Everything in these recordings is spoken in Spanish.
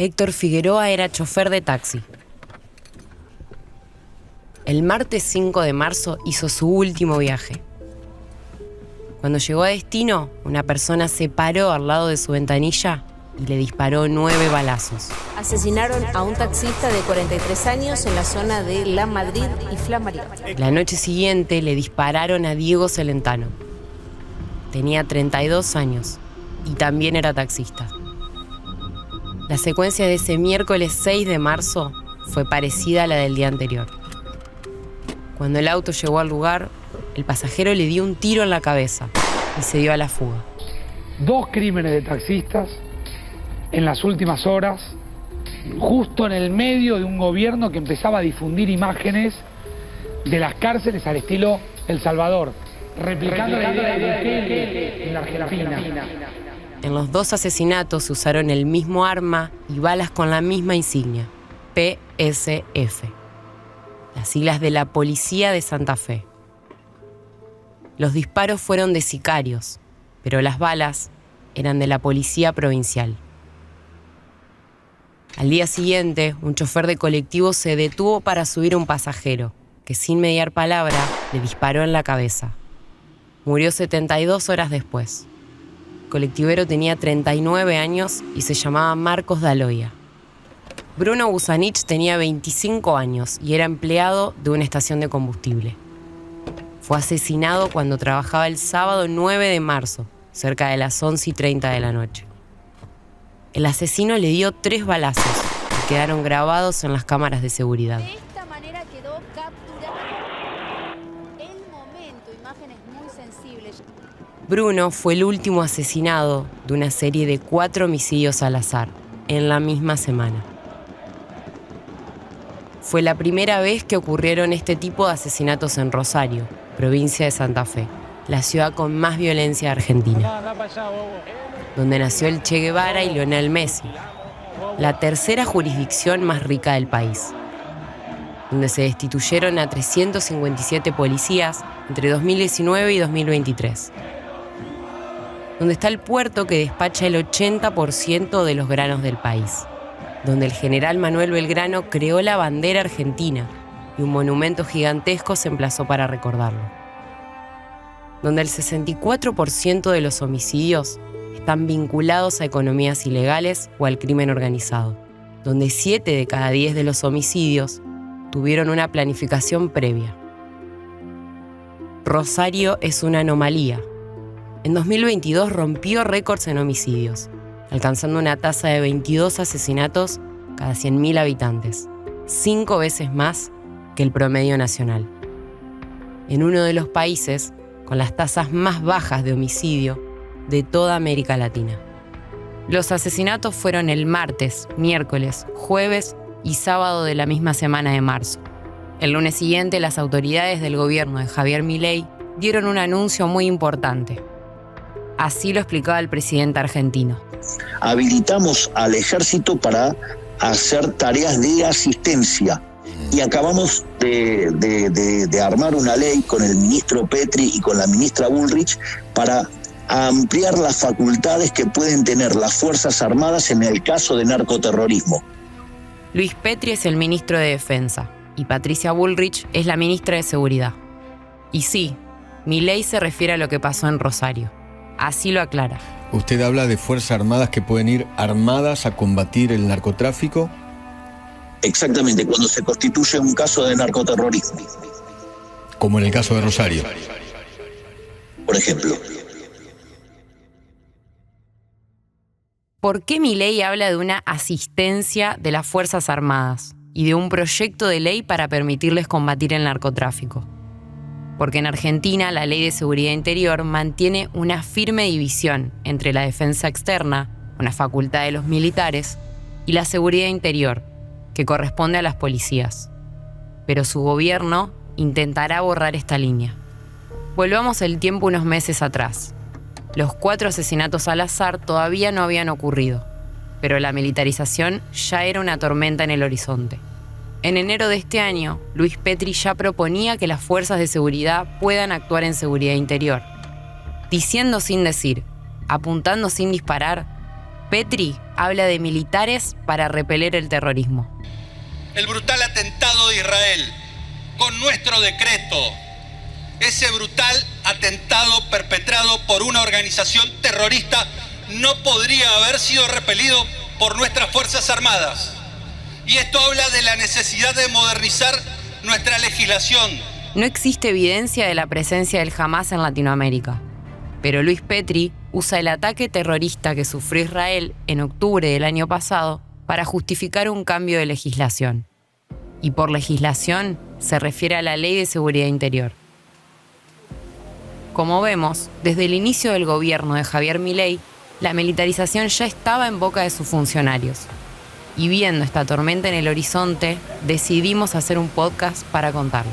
Héctor Figueroa era chofer de taxi. El martes 5 de marzo hizo su último viaje. Cuando llegó a destino, una persona se paró al lado de su ventanilla y le disparó 9 balazos. Asesinaron a un taxista de 43 años en la zona de La Madrid y Flamarión. La noche siguiente le dispararon a Diego Celentano. Tenía 32 años y también era taxista. La secuencia de ese miércoles 6 de marzo fue parecida a la del día anterior. Cuando el auto llegó al lugar, el pasajero le dio un tiro en la cabeza y se dio a la fuga. 2 crímenes de taxistas en las últimas horas, justo en el medio de un gobierno que empezaba a difundir imágenes de las cárceles al estilo El Salvador, replicando la idea de Bukele en la Argentina. En los 2 asesinatos se usaron el mismo arma y balas con la misma insignia, PSF, las siglas de la Policía de Santa Fe. Los disparos fueron de sicarios, pero las balas eran de la Policía Provincial. Al día siguiente, un chofer de colectivo se detuvo para subir a un pasajero, que sin mediar palabra le disparó en la cabeza. Murió 72 horas después. El colectivero tenía 39 años y se llamaba Marcos Daloia. Bruno Busanich tenía 25 años y era empleado de una estación de combustible. Fue asesinado cuando trabajaba el sábado 9 de marzo, cerca de las 11:30 de la noche. El asesino le dio 3 balazos que quedaron grabados en las cámaras de seguridad. De esta manera quedó capturado el momento, imágenes muy sensibles. Bruno fue el último asesinado de una serie de 4 homicidios al azar, en la misma semana. Fue la primera vez que ocurrieron este tipo de asesinatos en Rosario, provincia de Santa Fe, la ciudad con más violencia de Argentina, donde nació el Che Guevara y Lionel Messi, la tercera jurisdicción más rica del país, donde se destituyeron a 357 policías entre 2019 y 2023, donde está el puerto que despacha el 80% de los granos del país, donde el general Manuel Belgrano creó la bandera argentina y un monumento gigantesco se emplazó para recordarlo, donde el 64% de los homicidios están vinculados a economías ilegales o al crimen organizado, donde 7 de cada 10 de los homicidios tuvieron una planificación previa. Rosario es una anomalía. En 2022 rompió récords en homicidios, alcanzando una tasa de 22 asesinatos cada 100.000 habitantes, 5 veces más que el promedio nacional. En uno de los países con las tasas más bajas de homicidio de toda América Latina. Los asesinatos fueron el martes, miércoles, jueves y sábado de la misma semana de marzo. El lunes siguiente, las autoridades del gobierno de Javier Milei dieron un anuncio muy importante. Así lo explicaba el presidente argentino. Habilitamos al ejército para hacer tareas de asistencia y acabamos de armar una ley con el ministro Petri y con la ministra Bullrich para ampliar las facultades que pueden tener las Fuerzas Armadas en el caso de narcoterrorismo. Luis Petri es el ministro de Defensa y Patricia Bullrich es la ministra de Seguridad. Y sí, Milei se refiere a lo que pasó en Rosario. Así lo aclara. ¿Usted habla de fuerzas armadas que pueden ir armadas a combatir el narcotráfico? Exactamente, cuando se constituye un caso de narcoterrorismo. Como en el caso de Rosario. Por ejemplo. ¿Por qué Milei habla de una asistencia de las Fuerzas Armadas y de un proyecto de ley para permitirles combatir el narcotráfico? Porque en Argentina la Ley de Seguridad Interior mantiene una firme división entre la defensa externa, una facultad de los militares, y la seguridad interior, que corresponde a las policías. Pero su gobierno intentará borrar esta línea. Volvamos el tiempo unos meses atrás. Los 4 asesinatos al azar todavía no habían ocurrido, pero la militarización ya era una tormenta en el horizonte. En enero de este año, Luis Petri ya proponía que las fuerzas de seguridad puedan actuar en seguridad interior, diciendo sin decir, apuntando sin disparar, Petri habla de militares para repeler el terrorismo. El brutal atentado de Israel, con nuestro decreto, ese brutal atentado perpetrado por una organización terrorista no podría haber sido repelido por nuestras Fuerzas Armadas. Y esto habla de la necesidad de modernizar nuestra legislación. No existe evidencia de la presencia del Hamás en Latinoamérica, pero Luis Petri usa el ataque terrorista que sufrió Israel en octubre del año pasado para justificar un cambio de legislación. Y por legislación se refiere a la Ley de Seguridad Interior. Como vemos, desde el inicio del gobierno de Javier Milei, la militarización ya estaba en boca de sus funcionarios. Y viendo esta tormenta en el horizonte, decidimos hacer un podcast para contarlo.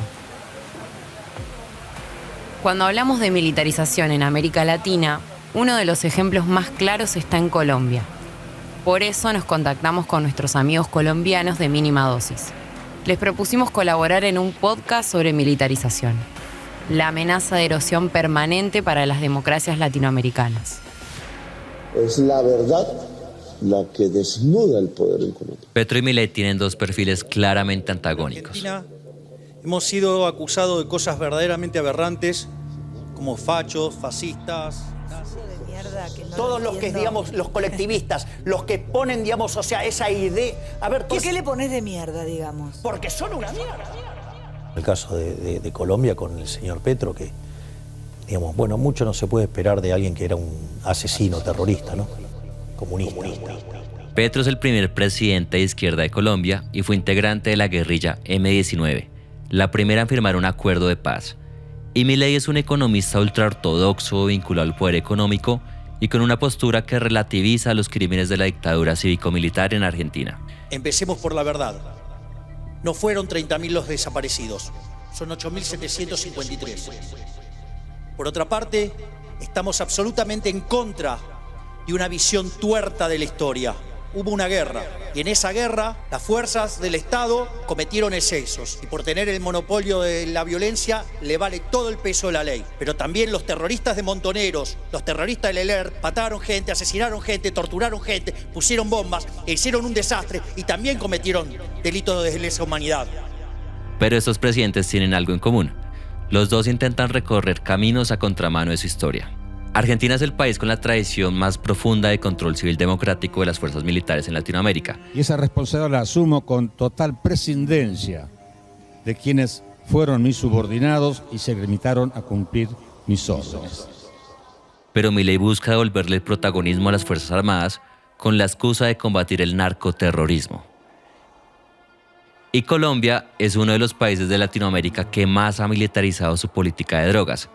Cuando hablamos de militarización en América Latina, uno de los ejemplos más claros está en Colombia. Por eso nos contactamos con nuestros amigos colombianos de Mínima Dosis. Les propusimos colaborar en un podcast sobre militarización, la amenaza de erosión permanente para las democracias latinoamericanas. Es la verdad la que desnuda el poder en Colombia. Petro y Milei tienen dos perfiles claramente antagónicos. En Argentina hemos sido acusados de cosas verdaderamente aberrantes, como fachos, fascistas. Todos los que, digamos, los colectivistas, los que ponen, digamos, o sea, esa idea... A ver, ¿Por qué le pones de mierda, digamos? Porque son una mierda. El caso de Colombia con el señor Petro, que, digamos, bueno, mucho no se puede esperar de alguien que era un asesino terrorista, ¿no? Comunista. Petro es el primer presidente de izquierda de Colombia y fue integrante de la guerrilla M-19, la primera en firmar un acuerdo de paz. Y Milei es un economista ultraortodoxo vinculado al poder económico y con una postura que relativiza los crímenes de la dictadura cívico-militar en Argentina. Empecemos por la verdad. No fueron 30.000 los desaparecidos, son 8.753. Por otra parte, estamos absolutamente en contra de una visión tuerta de la historia. Hubo una guerra, y en esa guerra las fuerzas del Estado cometieron excesos, y por tener el monopolio de la violencia le vale todo el peso de la ley. Pero también los terroristas de Montoneros, los terroristas del ELN, mataron gente, asesinaron gente, torturaron gente, pusieron bombas, e hicieron un desastre y también cometieron delitos de lesa humanidad. Pero estos presidentes tienen algo en común. Los dos intentan recorrer caminos a contramano de su historia. Argentina es el país con la tradición más profunda de control civil democrático de las fuerzas militares en Latinoamérica. Y esa responsabilidad la asumo con total prescindencia de quienes fueron mis subordinados y se limitaron a cumplir mis órdenes. Pero Milei busca devolverle el protagonismo a las Fuerzas Armadas con la excusa de combatir el narcoterrorismo. Y Colombia es uno de los países de Latinoamérica que más ha militarizado su política de drogas.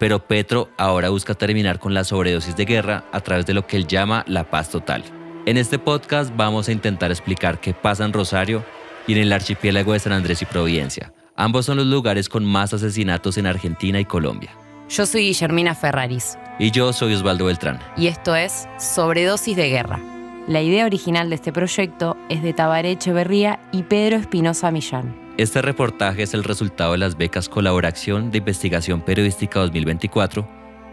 Pero Petro ahora busca terminar con la sobredosis de guerra a través de lo que él llama la paz total. En este podcast vamos a intentar explicar qué pasa en Rosario y en el archipiélago de San Andrés y Providencia. Ambos son los lugares con más asesinatos en Argentina y Colombia. Yo soy Guillermina Ferraris. Y yo soy Osvaldo Beltrán. Y esto es Sobredosis de Guerra. La idea original de este proyecto es de Tabaré Echeverría y Pedro Espinosa Millán. Este reportaje es el resultado de las becas Colaboración de Investigación Periodística 2024,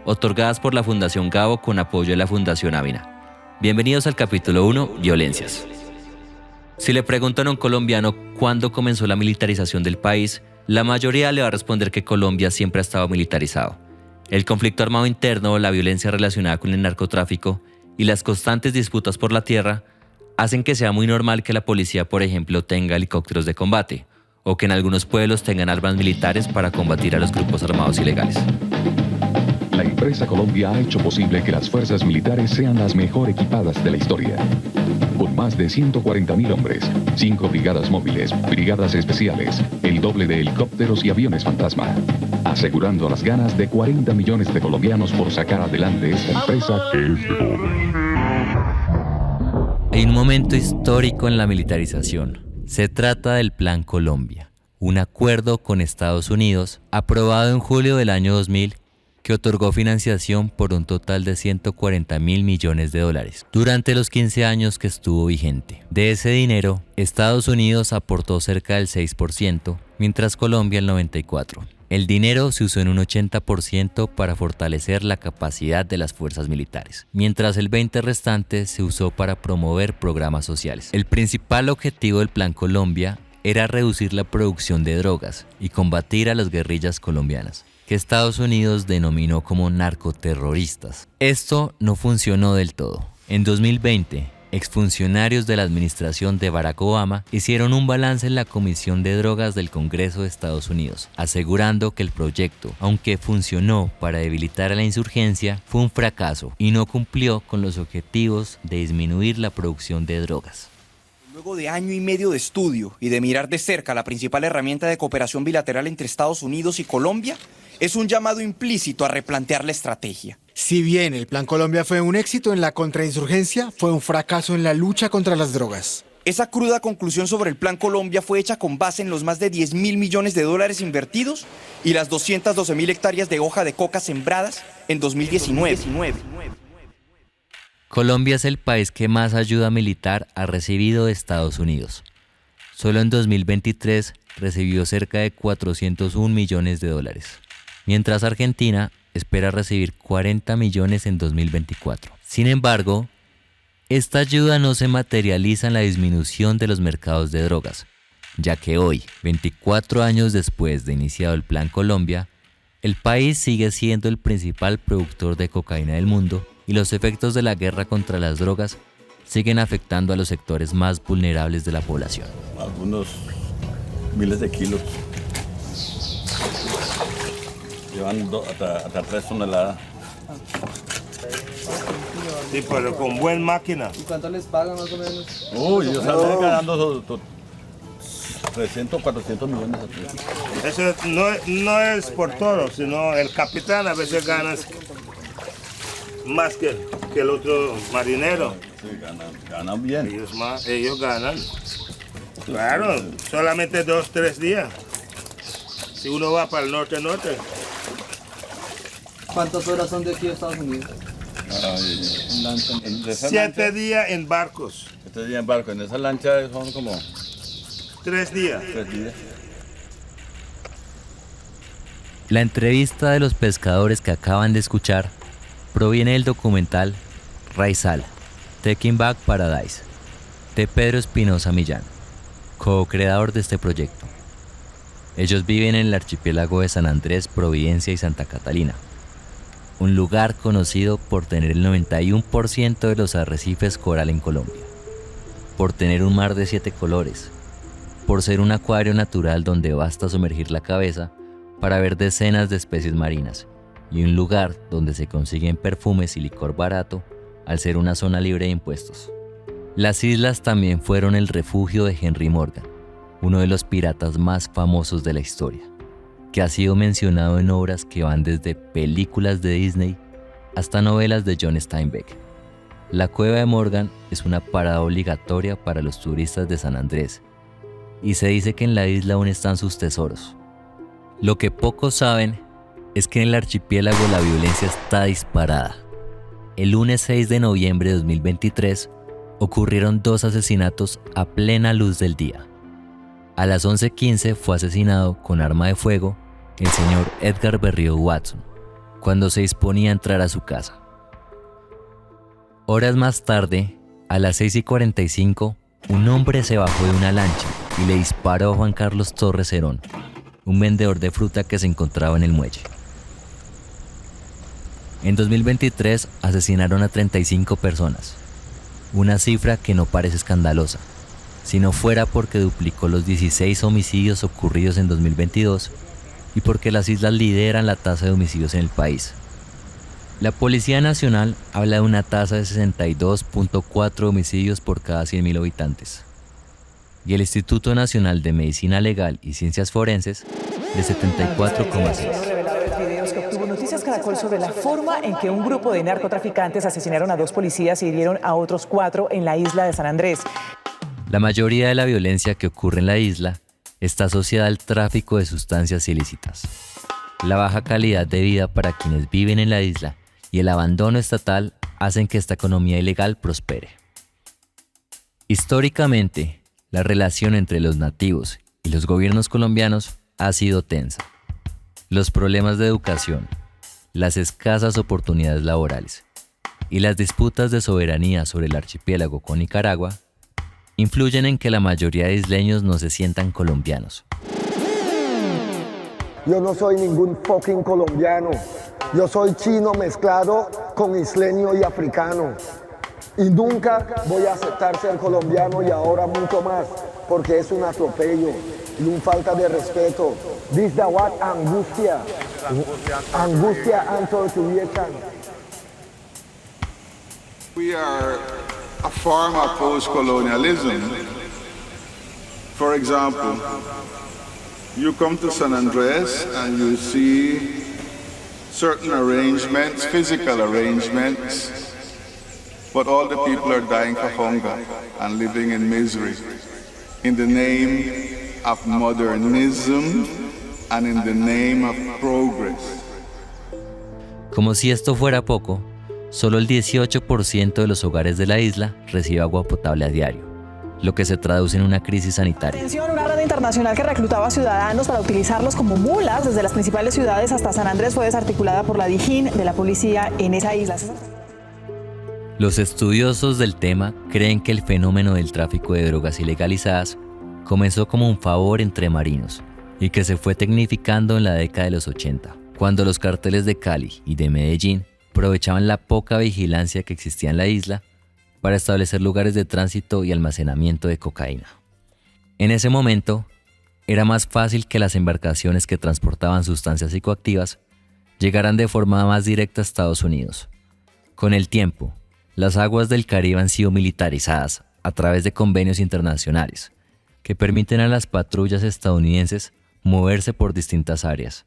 otorgadas por la Fundación Gabo con apoyo de la Fundación Ávina. Bienvenidos al capítulo 1, Violencias. Si le preguntan a un colombiano cuándo comenzó la militarización del país, la mayoría le va a responder que Colombia siempre ha estado militarizado. El conflicto armado interno, la violencia relacionada con el narcotráfico y las constantes disputas por la tierra hacen que sea muy normal que la policía, por ejemplo, tenga helicópteros de combate, o que en algunos pueblos tengan armas militares para combatir a los grupos armados ilegales. La empresa Colombia ha hecho posible que las fuerzas militares sean las mejor equipadas de la historia. Con más de 140.000 hombres, 5 brigadas móviles, brigadas especiales, el doble de helicópteros y aviones fantasma, asegurando las ganas de 40 millones de colombianos por sacar adelante esta empresa que es de todos. Hay un momento histórico en la militarización. Se trata del Plan Colombia, un acuerdo con Estados Unidos aprobado en julio del año 2000 que otorgó financiación por un total de $140.000 millones durante los 15 años que estuvo vigente. De ese dinero, Estados Unidos aportó cerca del 6%, mientras Colombia el 94%. El dinero se usó en un 80% para fortalecer la capacidad de las fuerzas militares, mientras el 20% restante se usó para promover programas sociales. El principal objetivo del Plan Colombia era reducir la producción de drogas y combatir a las guerrillas colombianas, que Estados Unidos denominó como narcoterroristas. Esto no funcionó del todo. En 2020, exfuncionarios de la administración de Barack Obama hicieron un balance en la Comisión de Drogas del Congreso de Estados Unidos, asegurando que el proyecto, aunque funcionó para debilitar a la insurgencia, fue un fracaso y no cumplió con los objetivos de disminuir la producción de drogas. Luego de año y medio de estudio y de mirar de cerca la principal herramienta de cooperación bilateral entre Estados Unidos y Colombia, es un llamado implícito a replantear la estrategia. Si bien el Plan Colombia fue un éxito en la contrainsurgencia, fue un fracaso en la lucha contra las drogas. Esa cruda conclusión sobre el Plan Colombia fue hecha con base en los más de 10.000 millones de dólares invertidos y las 212.000 hectáreas de hoja de coca sembradas en 2019. Colombia es el país que más ayuda militar ha recibido de Estados Unidos. Solo en 2023 recibió cerca de 401 millones de dólares, mientras Argentina espera recibir 40 millones en 2024. Sin embargo, esta ayuda no se materializa en la disminución de los mercados de drogas, ya que hoy, 24 años después de iniciado el Plan Colombia, el país sigue siendo el principal productor de cocaína del mundo y los efectos de la guerra contra las drogas siguen afectando a los sectores más vulnerables de la población. Algunos miles de kilos. Llevan hasta 3 toneladas. Sí, pero con buena máquina. ¿Y cuánto les pagan más o menos? Uy, ellos están ganando 300, 400 millones. Eso no es por todo, sino el capitán a veces gana más que el otro marinero. Sí, ganan bien. Ellos ganan. Claro, solamente 2, 3 días. Si uno va para el norte. ¿Cuántas horas son de aquí a Estados Unidos? 7 días en barcos. 7 días en barcos. En esa lancha son como 3 días. 3 días. La entrevista de los pescadores que acaban de escuchar proviene del documental Raizal, Taking Back Paradise, de Pedro Espinosa Millán, co-creador de este proyecto. Ellos viven en el archipiélago de San Andrés, Providencia y Santa Catalina, un lugar conocido por tener el 91% de los arrecifes coral en Colombia, por tener un mar de 7 colores, por ser un acuario natural donde basta sumergir la cabeza para ver decenas de especies marinas, y un lugar donde se consiguen perfumes y licor barato al ser una zona libre de impuestos. Las islas también fueron el refugio de Henry Morgan, uno de los piratas más famosos de la historia, que ha sido mencionado en obras que van desde películas de Disney hasta novelas de John Steinbeck. La cueva de Morgan es una parada obligatoria para los turistas de San Andrés, y se dice que en la isla aún están sus tesoros. Lo que pocos saben es que en el archipiélago la violencia está disparada. El lunes 6 de noviembre de 2023 ocurrieron 2 asesinatos a plena luz del día. A las 11:15 fue asesinado con arma de fuego el señor Edgar Berrío Watson, cuando se disponía a entrar a su casa. Horas más tarde, a las 6:45, un hombre se bajó de una lancha y le disparó a Juan Carlos Torres Herón, un vendedor de fruta que se encontraba en el muelle. En 2023 asesinaron a 35 personas, una cifra que no parece escandalosa, si no fuera porque duplicó los 16 homicidios ocurridos en 2022 y porque las islas lideran la tasa de homicidios en el país. La Policía Nacional habla de una tasa de 62.4 homicidios por cada 100.000 habitantes, y el Instituto Nacional de Medicina Legal y Ciencias Forenses de 74,6. Videos que obtuvo Noticias Caracol sobre la forma en que un grupo de narcotraficantes asesinaron a 2 policías y hirieron a otros 4 en la isla de San Andrés. La mayoría de la violencia que ocurre en la isla está asociada al tráfico de sustancias ilícitas, la baja calidad de vida para quienes viven en la isla y el abandono estatal hacen que esta economía ilegal prospere. Históricamente, la relación entre los nativos y los gobiernos colombianos ha sido tensa. Los problemas de educación, las escasas oportunidades laborales y las disputas de soberanía sobre el archipiélago con Nicaragua influyen en que la mayoría de isleños no se sientan colombianos. Yo no soy ningún fucking colombiano. Yo soy chino mezclado con isleño y africano. Y nunca voy a aceptar ser colombiano y ahora mucho más, porque es un atropello y una falta de respeto. This the what? Angustia. Angustia anto tuviechan. We are a form of post-colonialism. For example, you come to San Andres and you see certain arrangements, physical arrangements, but all the people are dying for hunger and living in misery in the name of modernism and in the name of progress. Como si esto fuera poco, solo el 18% de los hogares de la isla recibe agua potable a diario, lo que se traduce en una crisis sanitaria. Atención, una red internacional que reclutaba ciudadanos para utilizarlos como mulas desde las principales ciudades hasta San Andrés fue desarticulada por la Dijín de la policía en esa isla. Los estudiosos del tema creen que el fenómeno del tráfico de drogas ilegalizadas comenzó como un favor entre marinos y que se fue tecnificando en la década de los 80, cuando los carteles de Cali y de Medellín aprovechaban la poca vigilancia que existía en la isla para establecer lugares de tránsito y almacenamiento de cocaína. En ese momento, era más fácil que las embarcaciones que transportaban sustancias psicoactivas llegaran de forma más directa a Estados Unidos. Con el tiempo, las aguas del Caribe han sido militarizadas a través de convenios internacionales que permiten a las patrullas estadounidenses moverse por distintas áreas,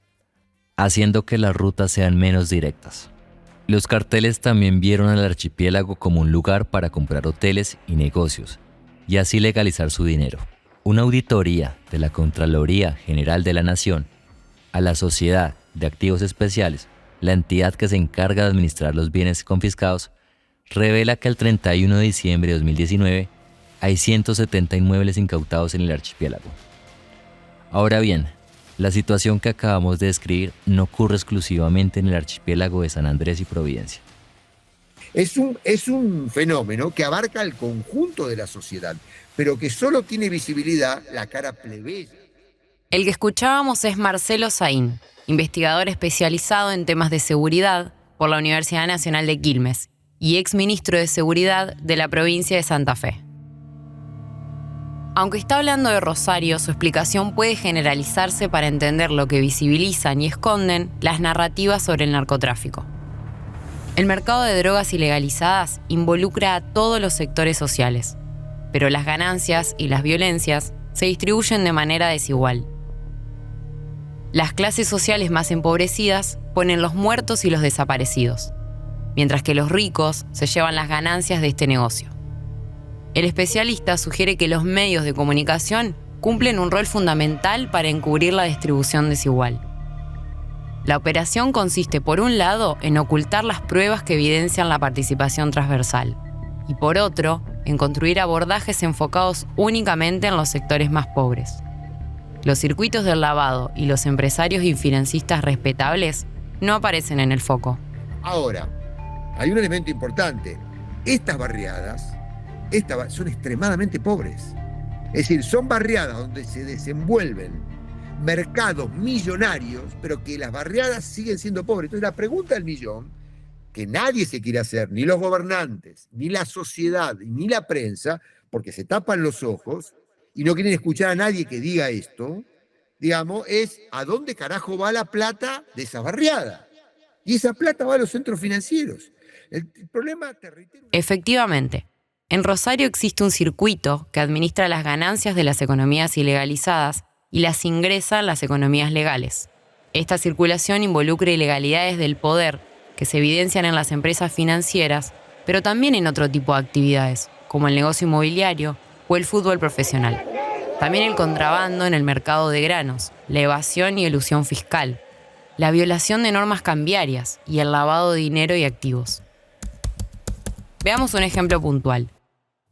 haciendo que las rutas sean menos directas. Los carteles también vieron al archipiélago como un lugar para comprar hoteles y negocios, y así legalizar su dinero. Una auditoría de la Contraloría General de la Nación a la Sociedad de Activos Especiales, la entidad que se encarga de administrar los bienes confiscados, revela que al 31 de diciembre de 2019 hay 170 inmuebles incautados en el archipiélago. Ahora bien, la situación que acabamos de describir no ocurre exclusivamente en el archipiélago de San Andrés y Providencia. Es un fenómeno que abarca el conjunto de la sociedad, pero que solo tiene visibilidad la cara plebeya. El que escuchábamos es Marcelo Saín, investigador especializado en temas de seguridad por la Universidad Nacional de Quilmes y exministro de Seguridad de la provincia de Santa Fe. Aunque está hablando de Rosario, su explicación puede generalizarse para entender lo que visibilizan y esconden las narrativas sobre el narcotráfico. El mercado de drogas ilegalizadas involucra a todos los sectores sociales, pero las ganancias y las violencias se distribuyen de manera desigual. Las clases sociales más empobrecidas ponen los muertos y los desaparecidos, mientras que los ricos se llevan las ganancias de este negocio. El especialista sugiere que los medios de comunicación cumplen un rol fundamental para encubrir la distribución desigual. La operación consiste, por un lado, en ocultar las pruebas que evidencian la participación transversal, y por otro, en construir abordajes enfocados únicamente en los sectores más pobres. Los circuitos del lavado y los empresarios y financistas respetables no aparecen en el foco. Ahora, hay un elemento importante. Estas barriadas son extremadamente pobres. Es decir, son barriadas donde se desenvuelven mercados millonarios, pero que las barriadas siguen siendo pobres. Entonces la pregunta del millón, que nadie se quiere hacer, ni los gobernantes, ni la sociedad, ni la prensa, porque se tapan los ojos y no quieren escuchar a nadie que diga esto, digamos, es ¿a dónde carajo va la plata de esa barriada? Y esa plata va a los centros financieros. El problema territorial... Efectivamente, en Rosario existe un circuito que administra las ganancias de las economías ilegalizadas y las ingresa en las economías legales. Esta circulación involucra ilegalidades del poder que se evidencian en las empresas financieras, pero también en otro tipo de actividades, como el negocio inmobiliario o el fútbol profesional. También el contrabando en el mercado de granos, la evasión y elusión fiscal, la violación de normas cambiarias y el lavado de dinero y activos. Veamos un ejemplo puntual.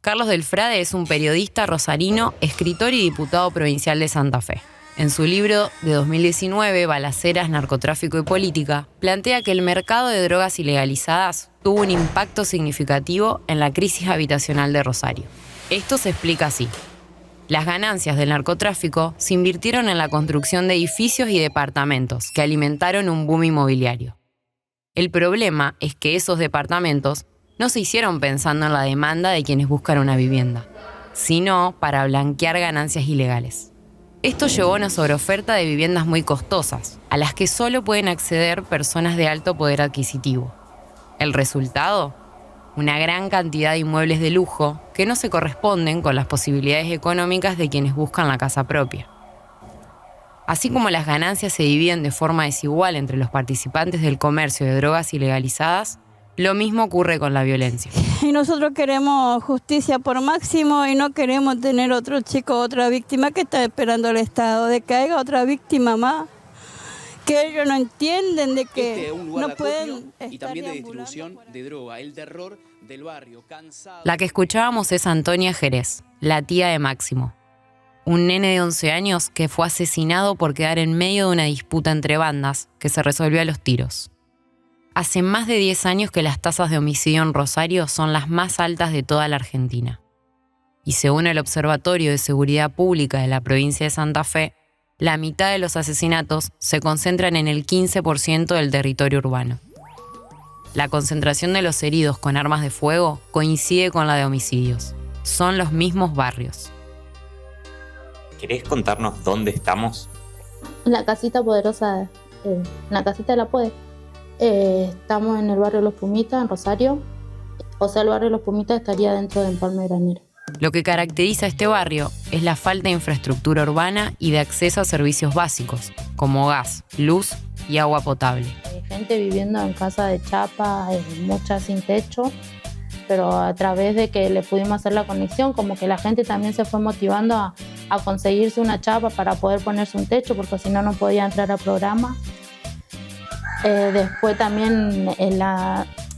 Carlos Del Frade es un periodista rosarino, escritor y diputado provincial de Santa Fe. en su libro de 2019, Balaceras, Narcotráfico y Política, plantea que el mercado de drogas ilegalizadas tuvo un impacto significativo en la crisis habitacional de Rosario. Esto se explica así. Las ganancias del narcotráfico se invirtieron en la construcción de edificios y departamentos que alimentaron un boom inmobiliario. El problema es que esos departamentos no se hicieron pensando en la demanda de quienes buscan una vivienda, sino para blanquear ganancias ilegales. Esto llevó a una sobreoferta de viviendas muy costosas, a las que solo pueden acceder personas de alto poder adquisitivo. ¿El resultado? Una gran cantidad de inmuebles de lujo que no se corresponden con las posibilidades económicas de quienes buscan la casa propia. Así como las ganancias se dividen de forma desigual entre los participantes del comercio de drogas ilegalizadas, lo mismo ocurre con la violencia. Y nosotros queremos justicia por Máximo y no queremos tener otro chico, otra víctima que está esperando el Estado, de que haya otra víctima más. Que ellos no entienden de que no pueden estar y también de distribución de droga, el terror del barrio, cansado. La que escuchábamos es Antonia Jerez, la tía de Máximo. Un nene de 11 años que fue asesinado por quedar en medio de una disputa entre bandas que se resolvió a los tiros. Hace más de 10 años que las tasas de homicidio en Rosario son las más altas de toda la Argentina. Y según el Observatorio de Seguridad Pública de la provincia de Santa Fe, la mitad de los asesinatos se concentran en el 15% del territorio urbano. La concentración de los heridos con armas de fuego coincide con la de homicidios. Son los mismos barrios. ¿Querés contarnos dónde estamos? En la casita poderosa, en la casita de la Puede. Estamos en el barrio Los Pumitas, en Rosario. O sea, el barrio Los Pumitas estaría dentro de Empalme Granero. Lo que caracteriza a este barrio es la falta de infraestructura urbana y de acceso a servicios básicos, como gas, luz y agua potable. Hay gente viviendo en casa de chapa, muchas sin techo, pero a través de que le pudimos hacer la conexión, como que la gente también se fue motivando a conseguirse una chapa para poder ponerse un techo, porque si no, no podía entrar al programa. Después también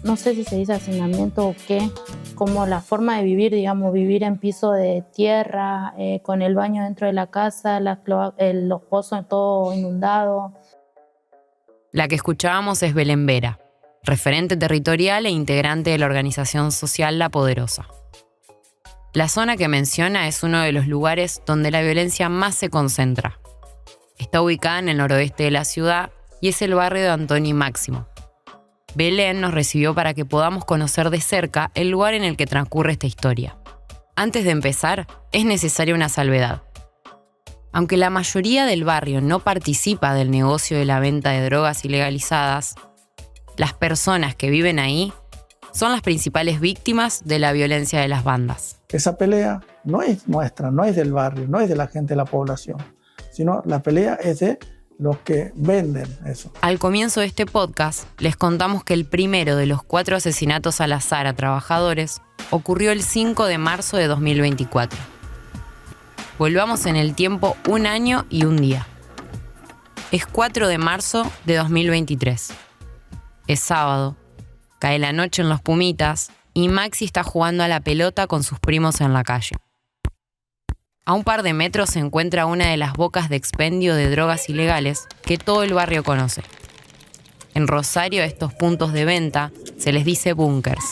no sé si se dice hacinamiento o qué, como la forma de vivir, digamos, vivir en piso de tierra, con el baño dentro de la casa, los pozos todo inundados. La que escuchábamos es Belén Vera, referente territorial e integrante de la organización social La Poderosa. La zona que menciona es uno de los lugares donde la violencia más se concentra. Está ubicada en el noroeste de la ciudad y es el barrio de Antonia y Máximo. Belén nos recibió para que podamos conocer de cerca el lugar en el que transcurre esta historia. Antes de empezar, es necesaria una salvedad. Aunque la mayoría del barrio no participa del negocio de la venta de drogas ilegalizadas, las personas que viven ahí son las principales víctimas de la violencia de las bandas. Esa pelea no es nuestra, no es del barrio, no es de la gente de la población, sino la pelea es de los que venden eso. Al comienzo de este podcast, les contamos que el primero de los 4 asesinatos al azar a trabajadores ocurrió el 5 de marzo de 2024. Volvamos en el tiempo 1 año y 1 día. Es 4 de marzo de 2023. Es sábado, cae la noche en Los Pumitas y Maxi está jugando a la pelota con sus primos en la calle. A un par de metros se encuentra una de las bocas de expendio de drogas ilegales que todo el barrio conoce. En Rosario, a estos puntos de venta se les dice búnkers.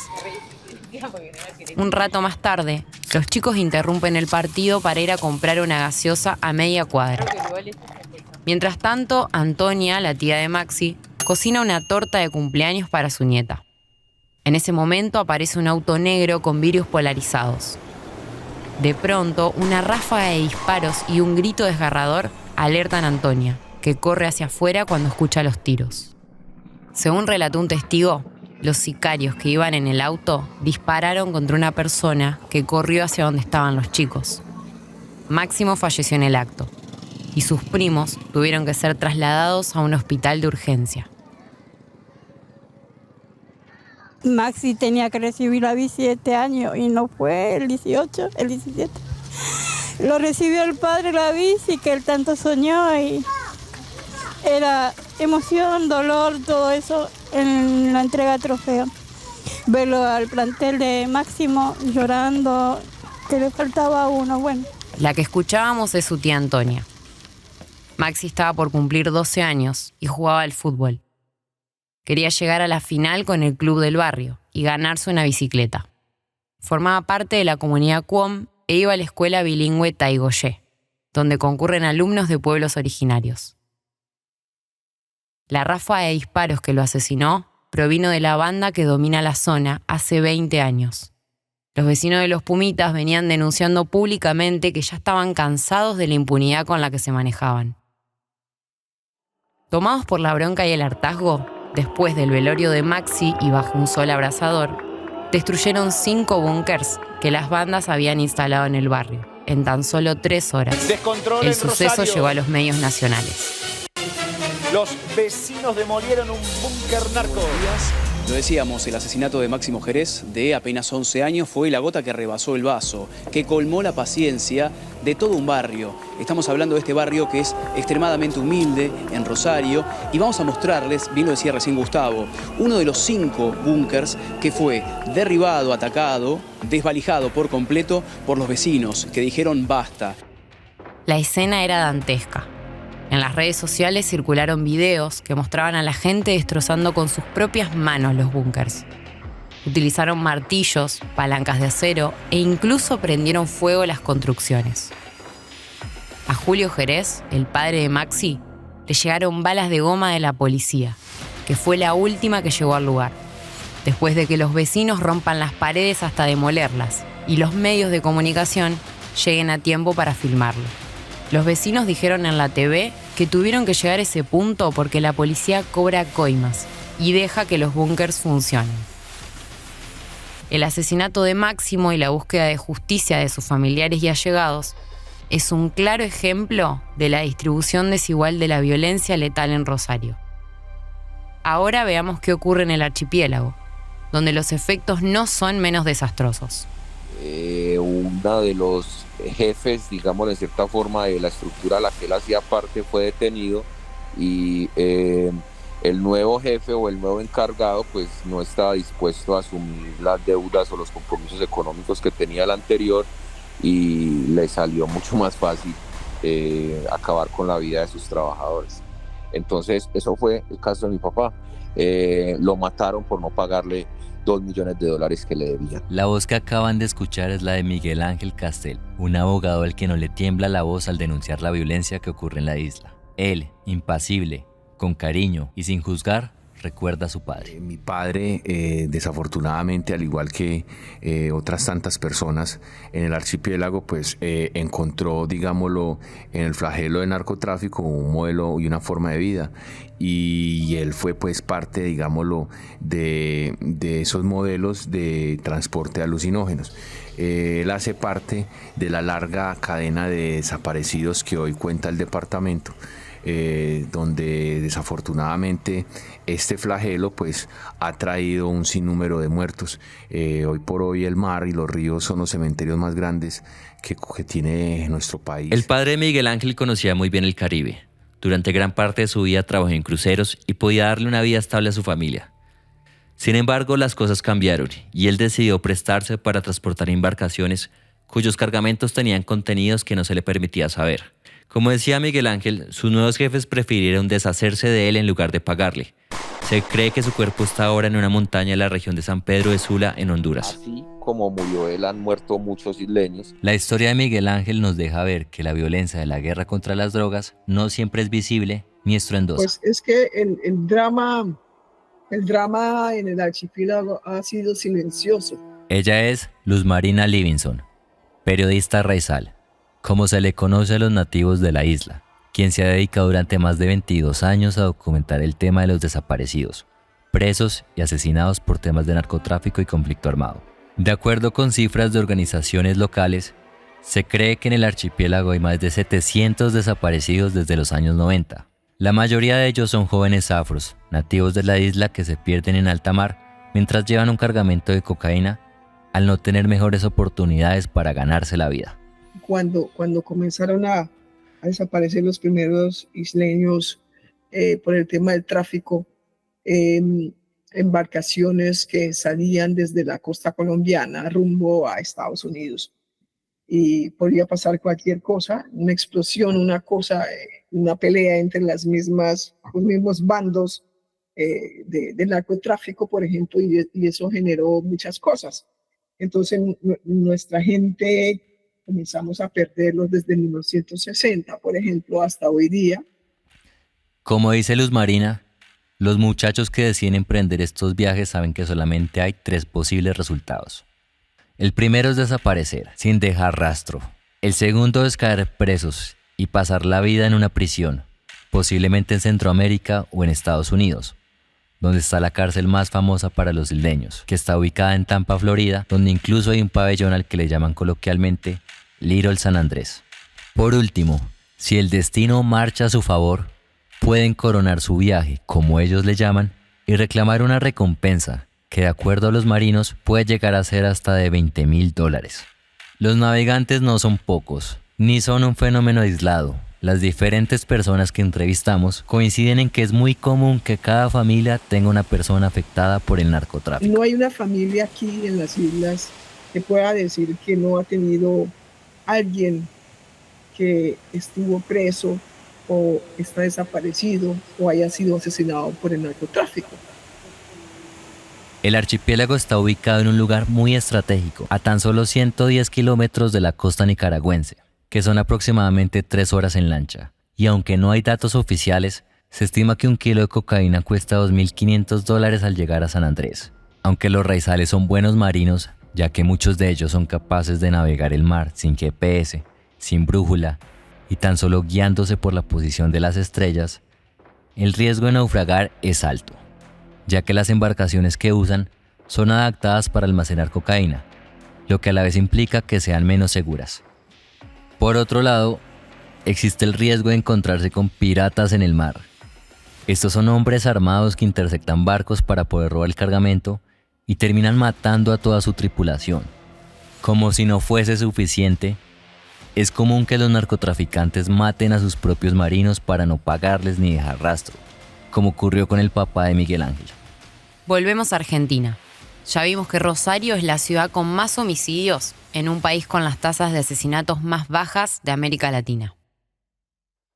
Un rato más tarde, los chicos interrumpen el partido para ir a comprar una gaseosa a media cuadra. Mientras tanto, Antonia, la tía de Maxi, cocina una torta de cumpleaños para su nieta. En ese momento aparece un auto negro con vidrios polarizados. De pronto, una ráfaga de disparos y un grito desgarrador alertan a Antonia, que corre hacia afuera cuando escucha los tiros. Según relató un testigo, los sicarios que iban en el auto dispararon contra una persona que corrió hacia donde estaban los chicos. Máximo falleció en el acto, y sus primos tuvieron que ser trasladados a un hospital de urgencia. Maxi tenía que recibir la bici este año y no fue el 18, el 17. Lo recibió el padre la bici que él tanto soñó y era emoción, dolor, todo eso en la entrega de trofeo. Verlo al plantel de Máximo llorando, que le faltaba uno, bueno. La que escuchábamos es su tía Antonia. Maxi estaba por cumplir 12 años y jugaba al fútbol. Quería llegar a la final con el club del barrio y ganarse una bicicleta. Formaba parte de la comunidad Cuom e iba a la escuela bilingüe Taigoyé, donde concurren alumnos de pueblos originarios. La ráfaga de disparos que lo asesinó provino de la banda que domina la zona hace 20 años. Los vecinos de los Pumitas venían denunciando públicamente que ya estaban cansados de la impunidad con la que se manejaban. Tomados por la bronca y el hartazgo, después del velorio de Maxi y bajo un sol abrasador, destruyeron 5 búnkers que las bandas habían instalado en el barrio, en tan solo 3 horas. Descontrol El en suceso Rosario. llegó a los medios nacionales. Los vecinos demolieron un búnker narco. Lo decíamos, el asesinato de Máximo Jerez, de apenas 11 años, fue la gota que rebasó el vaso, que colmó la paciencia de todo un barrio. Estamos hablando de este barrio que es extremadamente humilde, en Rosario, y vamos a mostrarles, bien lo decía recién Gustavo, uno de los 5 búnkers que fue derribado, atacado, desvalijado por completo por los vecinos, que dijeron basta. La escena era dantesca. En las redes sociales circularon videos que mostraban a la gente destrozando con sus propias manos los búnkers. Utilizaron martillos, palancas de acero e incluso prendieron fuego las construcciones. A Julio Jerez, el padre de Maxi, le llegaron balas de goma de la policía, que fue la última que llegó al lugar, después de que los vecinos rompan las paredes hasta demolerlas y los medios de comunicación lleguen a tiempo para filmarlo. Los vecinos dijeron en la TV que tuvieron que llegar a ese punto porque la policía cobra coimas y deja que los búnkers funcionen. El asesinato de Máximo y la búsqueda de justicia de sus familiares y allegados es un claro ejemplo de la distribución desigual de la violencia letal en Rosario. Ahora veamos qué ocurre en el archipiélago, donde los efectos no son menos desastrosos. Uno de los jefes, digamos de cierta forma, de la estructura a la que él hacía parte fue detenido y el nuevo jefe o el nuevo encargado pues no estaba dispuesto a asumir las deudas o los compromisos económicos que tenía el anterior y le salió mucho más fácil acabar con la vida de sus trabajadores. Entonces eso fue el caso de mi papá. Lo mataron por no pagarle $2 millones que le debían. La voz que acaban de escuchar es la de Miguel Ángel Castel, un abogado al que no le tiembla la voz al denunciar la violencia que ocurre en la isla. Él, impasible, con cariño y sin juzgar, recuerda a su padre. Mi padre, desafortunadamente, al igual que otras tantas personas en el archipiélago, pues encontró, digámoslo, en el flagelo del narcotráfico un modelo y una forma de vida. Y él fue pues parte, digámoslo, de esos modelos de transporte de alucinógenos. Él hace parte de la larga cadena de desaparecidos que hoy cuenta el departamento, donde desafortunadamente este flagelo pues ha traído un sinnúmero de muertos. Hoy por hoy el mar y los ríos son los cementerios más grandes que tiene nuestro país. El padre de Miguel Ángel conocía muy bien el Caribe. Durante gran parte de su vida trabajó en cruceros y podía darle una vida estable a su familia. Sin embargo, las cosas cambiaron y él decidió prestarse para transportar embarcaciones cuyos cargamentos tenían contenidos que no se le permitía saber. Como decía Miguel Ángel, sus nuevos jefes prefirieron deshacerse de él en lugar de pagarle. Se cree que su cuerpo está ahora en una montaña de la región de San Pedro de Sula, en Honduras. Así como murió él, han muerto muchos isleños. La historia de Miguel Ángel nos deja ver que la violencia de la guerra contra las drogas no siempre es visible ni estruendosa. Pues es que el drama en el archipiélago ha sido silencioso. Ella es Luz Marina Livingston, periodista raizal, como se le conoce a los nativos de la isla, quien se ha dedicado durante más de 22 años a documentar el tema de los desaparecidos, presos y asesinados por temas de narcotráfico y conflicto armado. De acuerdo con cifras de organizaciones locales, se cree que en el archipiélago hay más de 700 desaparecidos desde los años 90. La mayoría de ellos son jóvenes afros, nativos de la isla que se pierden en alta mar mientras llevan un cargamento de cocaína al no tener mejores oportunidades para ganarse la vida. Cuando comenzaron a desaparecer los primeros isleños por el tema del tráfico, embarcaciones que salían desde la costa colombiana rumbo a Estados Unidos. Y podía pasar cualquier cosa, una explosión, una cosa una pelea entre los mismos bandos del narcotráfico, por ejemplo, y eso generó muchas cosas. Entonces, nuestra gente comenzamos a perderlos desde 1960, por ejemplo, hasta hoy día. Como dice Luz Marina, los muchachos que deciden emprender estos viajes saben que solamente hay 3 posibles resultados. El primero es desaparecer, sin dejar rastro. El segundo es caer presos y pasar la vida en una prisión, posiblemente en Centroamérica o en Estados Unidos, donde está la cárcel más famosa para los isleños, que está ubicada en Tampa, Florida, donde incluso hay un pabellón al que le llaman coloquialmente Little San Andrés. Por último, si el destino marcha a su favor, pueden coronar su viaje, como ellos le llaman, y reclamar una recompensa que, de acuerdo a los marinos, puede llegar a ser hasta de $20,000. Los navegantes no son pocos, ni son un fenómeno aislado. Las diferentes personas que entrevistamos coinciden en que es muy común que cada familia tenga una persona afectada por el narcotráfico. No hay una familia aquí en las islas que pueda decir que no ha tenido alguien que estuvo preso o está desaparecido o haya sido asesinado por el narcotráfico. El archipiélago está ubicado en un lugar muy estratégico, a tan solo 110 kilómetros de la costa nicaragüense, que son aproximadamente 3 horas en lancha. Y aunque no hay datos oficiales, se estima que un kilo de cocaína cuesta $2,500 al llegar a San Andrés. Aunque los raizales son buenos marinos, ya que muchos de ellos son capaces de navegar el mar sin GPS, sin brújula y tan solo guiándose por la posición de las estrellas, el riesgo de naufragar es alto, ya que las embarcaciones que usan son adaptadas para almacenar cocaína, lo que a la vez implica que sean menos seguras. Por otro lado, existe el riesgo de encontrarse con piratas en el mar. Estos son hombres armados que interceptan barcos para poder robar el cargamento y terminan matando a toda su tripulación. Como si no fuese suficiente, es común que los narcotraficantes maten a sus propios marinos para no pagarles ni dejar rastro, como ocurrió con el papá de Miguel Ángel. Volvemos a Argentina. Ya vimos que Rosario es la ciudad con más homicidios en un país con las tasas de asesinatos más bajas de América Latina.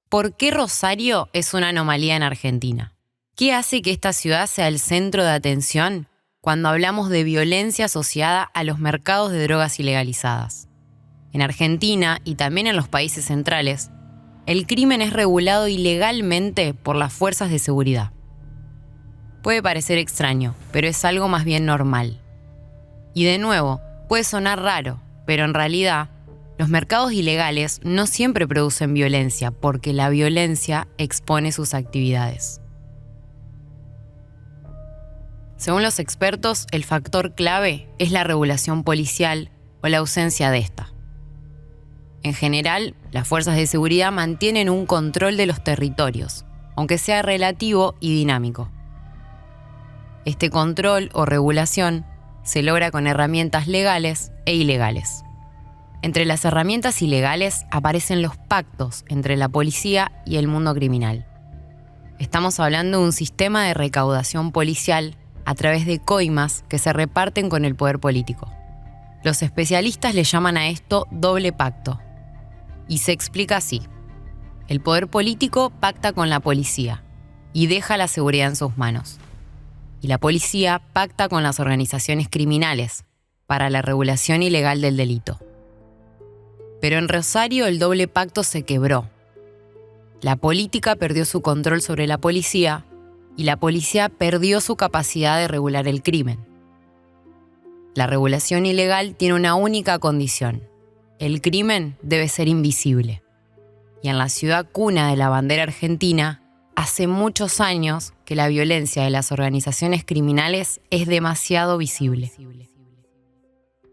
¿Por qué Rosario es una anomalía en Argentina? ¿Qué hace que esta ciudad sea el centro de atención cuando hablamos de violencia asociada a los mercados de drogas ilegalizadas? En Argentina y también en los países centrales, el crimen es regulado ilegalmente por las fuerzas de seguridad. Puede parecer extraño, pero es algo más bien normal. Y de nuevo, puede sonar raro, pero en realidad, los mercados ilegales no siempre producen violencia, porque la violencia expone sus actividades. Según los expertos, el factor clave es la regulación policial o la ausencia de esta. En general, las fuerzas de seguridad mantienen un control de los territorios, aunque sea relativo y dinámico. Este control o regulación se logra con herramientas legales e ilegales. Entre las herramientas ilegales aparecen los pactos entre la policía y el mundo criminal. Estamos hablando de un sistema de recaudación policial a través de coimas que se reparten con el poder político. Los especialistas le llaman a esto doble pacto. Y se explica así. El poder político pacta con la policía y deja la seguridad en sus manos. Y la policía pacta con las organizaciones criminales para la regulación ilegal del delito. Pero en Rosario el doble pacto se quebró. La política perdió su control sobre la policía y la policía perdió su capacidad de regular el crimen. La regulación ilegal tiene una única condición: el crimen debe ser invisible. Y en la ciudad cuna de la bandera argentina, hace muchos años que la violencia de las organizaciones criminales es demasiado visible.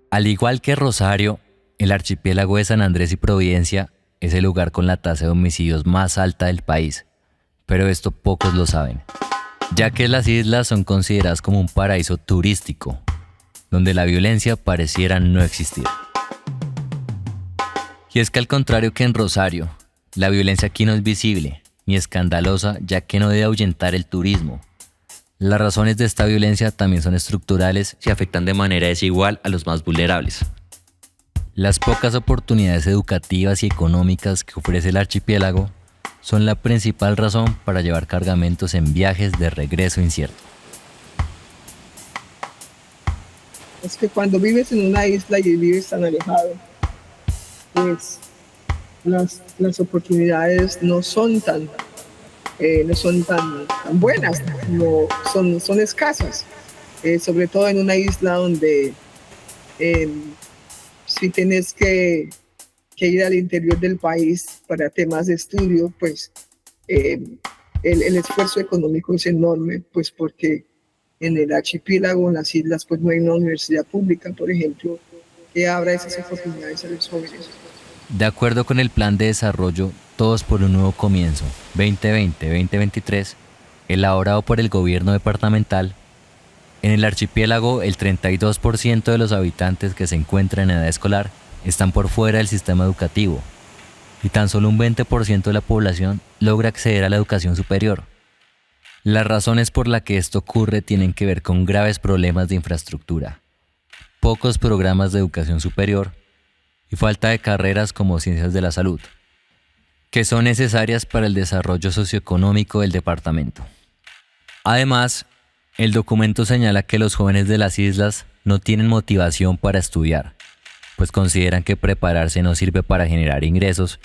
Al igual que Rosario, el archipiélago de San Andrés y Providencia es el lugar con la tasa de homicidios más alta del país, pero esto pocos lo saben, ya que las islas son consideradas como un paraíso turístico, donde la violencia pareciera no existir. Y es que al contrario que en Rosario, la violencia aquí no es visible ni escandalosa, ya que no debe ahuyentar el turismo. Las razones de esta violencia también son estructurales y afectan de manera desigual a los más vulnerables. Las pocas oportunidades educativas y económicas que ofrece el archipiélago son la principal razón para llevar cargamentos en viajes de regreso incierto. Es que cuando vives en una isla y vives tan alejado, pues las oportunidades no son tan buenas, no, son escasas, sobre todo en una isla donde si tienes que ir al interior del país para temas de estudio, pues el esfuerzo económico es enorme, pues porque en el archipiélago, en las islas, pues no hay una universidad pública, por ejemplo, que abra esas oportunidades a los jóvenes. De acuerdo con el Plan de Desarrollo Todos por un Nuevo Comienzo 2020-2023, elaborado por el gobierno departamental, en el archipiélago el 32% de los habitantes que se encuentran en edad escolar están por fuera del sistema educativo y tan solo un 20% de la población logra acceder a la educación superior. Las razones por las que esto ocurre tienen que ver con graves problemas de infraestructura, pocos programas de educación superior y falta de carreras como ciencias de la salud, que son necesarias para el desarrollo socioeconómico del departamento. Además, el documento señala que los jóvenes de las islas no tienen motivación para estudiar, pues consideran que prepararse no sirve para generar ingresos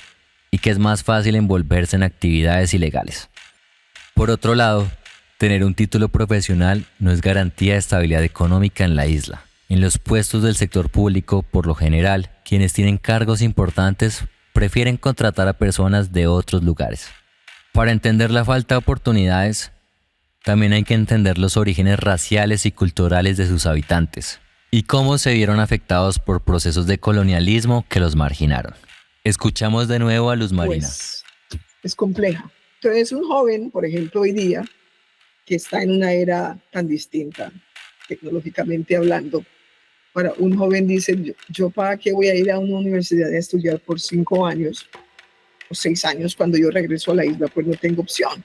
y que es más fácil envolverse en actividades ilegales. Por otro lado, tener un título profesional no es garantía de estabilidad económica en la isla. En los puestos del sector público, por lo general, quienes tienen cargos importantes prefieren contratar a personas de otros lugares. Para entender la falta de oportunidades, también hay que entender los orígenes raciales y culturales de sus habitantes y cómo se vieron afectados por procesos de colonialismo que los marginaron. Escuchamos de nuevo a Luz Marina. Pues, es compleja. Entonces, un joven, por ejemplo, hoy día, que está en una era tan distinta, tecnológicamente hablando, para un joven dice, yo para qué voy a ir a una universidad a estudiar por 5 años o 6 años cuando yo regreso a la isla, pues no tengo opción.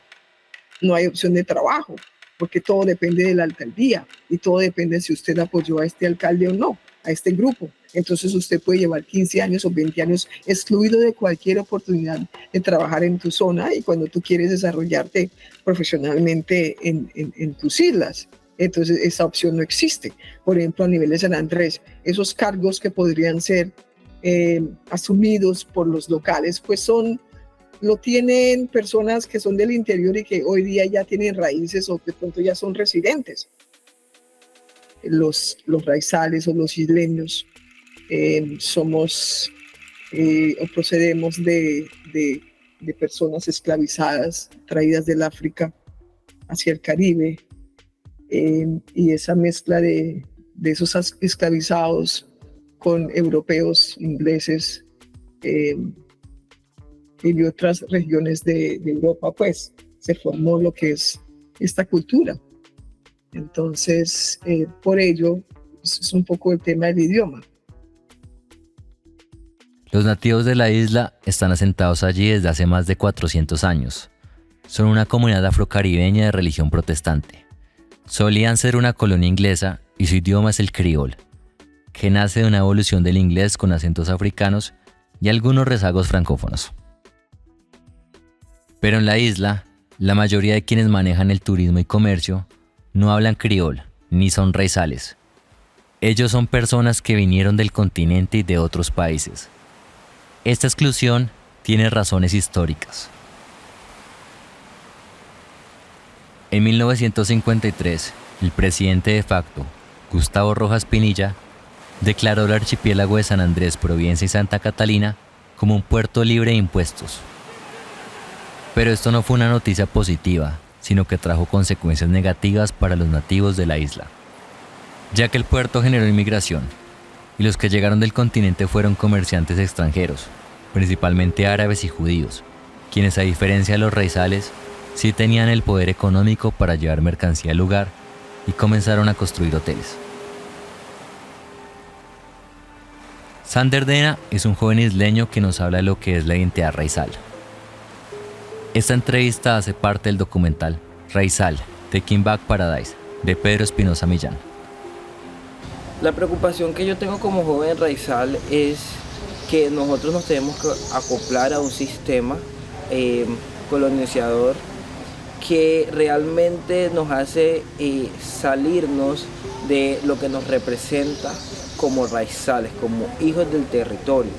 No hay opción de trabajo, porque todo depende de la alcaldía y todo depende si usted apoyó a este alcalde o no, a este grupo. Entonces usted puede llevar 15 años o 20 años excluido de cualquier oportunidad de trabajar en tu zona y cuando tú quieres desarrollarte profesionalmente en tus islas. Entonces esa opción no existe. Por ejemplo, a nivel de San Andrés, esos cargos que podrían ser asumidos por los locales, pues lo tienen personas que son del interior y que hoy día ya tienen raíces o de pronto ya son residentes. Los raizales o los isleños somos o procedemos de personas esclavizadas traídas del África hacia el Caribe y esa mezcla de esos esclavizados con europeos, ingleses y de otras regiones de Europa, pues se formó lo que es esta cultura. Entonces, por ello, es un poco el tema del idioma. Los nativos de la isla están asentados allí desde hace más de 400 años. Son una comunidad afrocaribeña de religión protestante. Solían ser una colonia inglesa y su idioma es el criol, que nace de una evolución del inglés con acentos africanos y algunos rezagos francófonos. Pero en la isla, la mayoría de quienes manejan el turismo y comercio no hablan criol, ni son raizales. Ellos son personas que vinieron del continente y de otros países. Esta exclusión tiene razones históricas. En 1953, el presidente de facto, Gustavo Rojas Pinilla, declaró el archipiélago de San Andrés, Providencia y Santa Catalina como un puerto libre de impuestos. Pero esto no fue una noticia positiva, sino que trajo consecuencias negativas para los nativos de la isla, ya que el puerto generó inmigración, y los que llegaron del continente fueron comerciantes extranjeros, principalmente árabes y judíos, quienes a diferencia de los raizales, sí tenían el poder económico para llevar mercancía al lugar y comenzaron a construir hoteles. Sander Dena es un joven isleño que nos habla de lo que es la identidad raizal. Esta entrevista hace parte del documental Raizal, Taking Back Paradise, de Pedro Espinosa Millán. La preocupación que yo tengo como joven raizal es que nosotros nos tenemos que acoplar a un sistema colonizador que realmente nos hace salirnos de lo que nos representa como raizales, como hijos del territorio.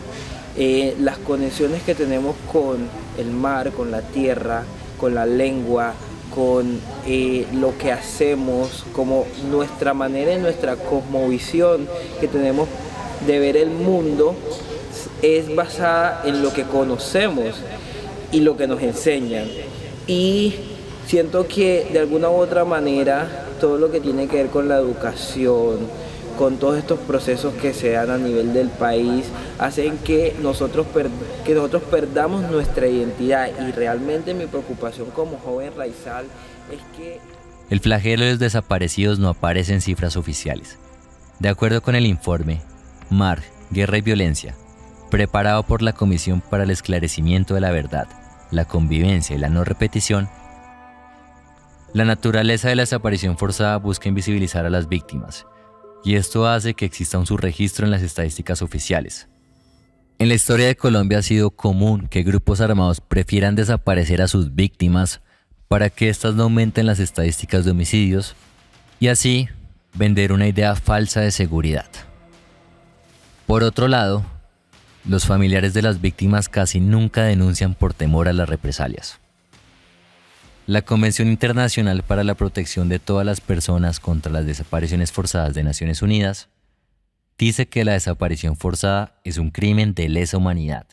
Las conexiones que tenemos con el mar, con la tierra, con la lengua, con lo que hacemos, como nuestra manera y nuestra cosmovisión que tenemos de ver el mundo es basada en lo que conocemos y lo que nos enseñan. Y siento que de alguna u otra manera todo lo que tiene que ver con la educación, con todos estos procesos que se dan a nivel del país, hacen que nosotros perdamos nuestra identidad. Y realmente mi preocupación como joven raizal es que el flagelo de los desaparecidos no aparece en cifras oficiales. De acuerdo con el informe Mar, Guerra y Violencia, preparado por la Comisión para el Esclarecimiento de la Verdad, la Convivencia y la No Repetición, la naturaleza de la desaparición forzada busca invisibilizar a las víctimas, y esto hace que exista un subregistro en las estadísticas oficiales. En la historia de Colombia ha sido común que grupos armados prefieran desaparecer a sus víctimas para que éstas no aumenten las estadísticas de homicidios y así vender una idea falsa de seguridad. Por otro lado, los familiares de las víctimas casi nunca denuncian por temor a las represalias. La Convención Internacional para la Protección de todas las personas contra las desapariciones forzadas de Naciones Unidas dice que la desaparición forzada es un crimen de lesa humanidad